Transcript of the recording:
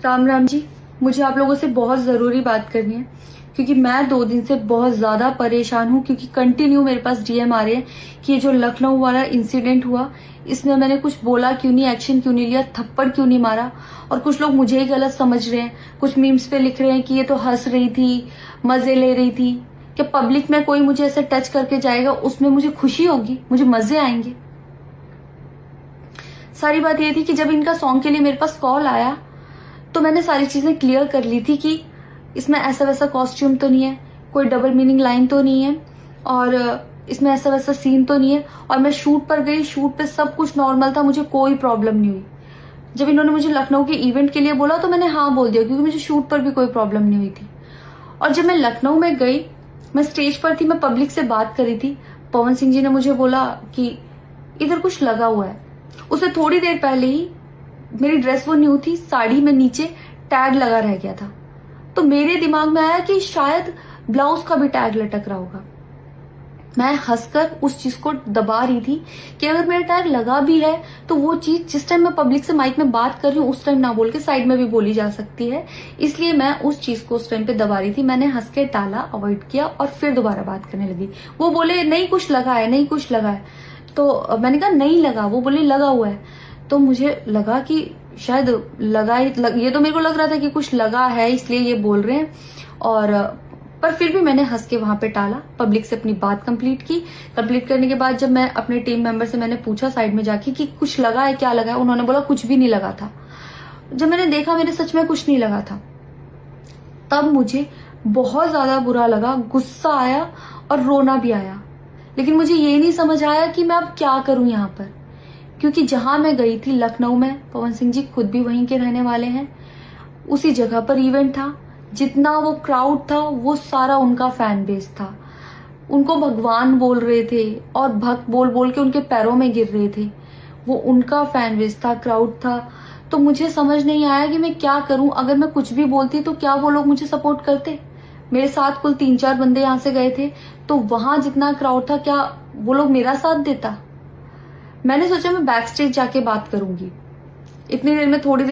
राम राम जी। मुझे आप लोगों से बहुत ज़रूरी बात करनी है क्योंकि मैं 2 दिन से बहुत ज़्यादा परेशान हूँ क्योंकि कंटिन्यू मेरे पास डीएम आ रहे हैं कि ये जो लखनऊ वाला इंसिडेंट हुआ इसमें मैंने कुछ बोला क्यों नहीं, एक्शन क्यों नहीं लिया, थप्पड़ क्यों नहीं मारा। और कुछ लोग मुझे ही गलत समझ रहे हैं, कुछ मीम्स पे लिख रहे हैं कि ये तो हंस रही थी, मजे ले रही थी। कि पब्लिक में कोई मुझे ऐसे टच करके जाएगा उसमें मुझे खुशी होगी, मुझे मजे आएंगे। सारी बात ये थी कि जब इनका सॉन्ग के लिए मेरे पास कॉल आया तो मैंने सारी चीजें क्लियर कर ली थी कि इसमें ऐसा वैसा कॉस्ट्यूम तो नहीं है, कोई डबल मीनिंग लाइन तो नहीं है और इसमें ऐसा वैसा सीन तो नहीं है। और मैं शूट पर गई, शूट पे सब कुछ नॉर्मल था, मुझे कोई प्रॉब्लम नहीं हुई। जब इन्होंने मुझे लखनऊ के इवेंट के लिए बोला तो मैंने हाँ बोल दिया क्योंकि मुझे शूट पर भी कोई प्रॉब्लम नहीं हुई थी। और जब मैं लखनऊ में गई, मैं स्टेज पर थी, मैं पब्लिक से बात कर रही थी, पवन सिंह जी ने मुझे बोला कि इधर कुछ लगा हुआ है। उससे थोड़ी देर पहले ही मेरी ड्रेस वो न्यू थी, साड़ी में नीचे टैग लगा रह गया था। तो मेरे दिमाग में आया कि शायद ब्लाउज का भी टैग लटक रहा होगा। मैं हंसकर उस चीज को दबा रही थी कि अगर मेरा टैग लगा भी है तो वो चीज जिस टाइम मैं पब्लिक से माइक में बात कर रही हूँ उस टाइम ना बोल के साइड में भी बोली जा सकती है, इसलिए मैं उस चीज को उस टाइम पे दबा रही थी। मैंने हंस के टाला, अवॉइड किया और फिर दोबारा बात करने लगी। वो बोले नहीं कुछ लगा है, नहीं कुछ लगा है। तो मैंने कहा नहीं लगा, वो बोले लगा हुआ है। तो मुझे लगा कि शायद ये तो मेरे को लग रहा था कि कुछ लगा है इसलिए ये बोल रहे हैं। और पर फिर भी मैंने हंस के वहां पे टाला, पब्लिक से अपनी बात कंप्लीट की। कंप्लीट करने के बाद जब मैं अपने टीम मेंबर से मैंने पूछा साइड में जाके कि कुछ लगा है, क्या लगा है, उन्होंने बोला कुछ भी नहीं लगा था। जब मैंने देखा मेरे सच में कुछ नहीं लगा था, तब मुझे बहुत ज्यादा बुरा लगा, गुस्सा आया और रोना भी आया। लेकिन मुझे ये नहीं समझ आया कि मैं अब क्या करूं यहाँ पर, क्योंकि जहां मैं गई थी लखनऊ में, पवन सिंह जी खुद भी वहीं के रहने वाले हैं, उसी जगह पर इवेंट था। जितना वो क्राउड था वो सारा उनका फैन बेस था। उनको भगवान बोल रहे थे और भक्त बोल बोल के उनके पैरों में गिर रहे थे। वो उनका फैन बेस था, क्राउड था। तो मुझे समझ नहीं आया कि मैं क्या करूं। अगर मैं कुछ भी बोलती तो क्या वो लोग मुझे सपोर्ट करते? मेरे साथ कुल 3-4 बंदे यहाँ से गए थे, तो वहां जितना क्राउड था क्या वो लोग मेरा साथ देता? मैंने सोचा मैं बैक स्टेज जाके बात करूंगी। इतनी देर में थोड़ी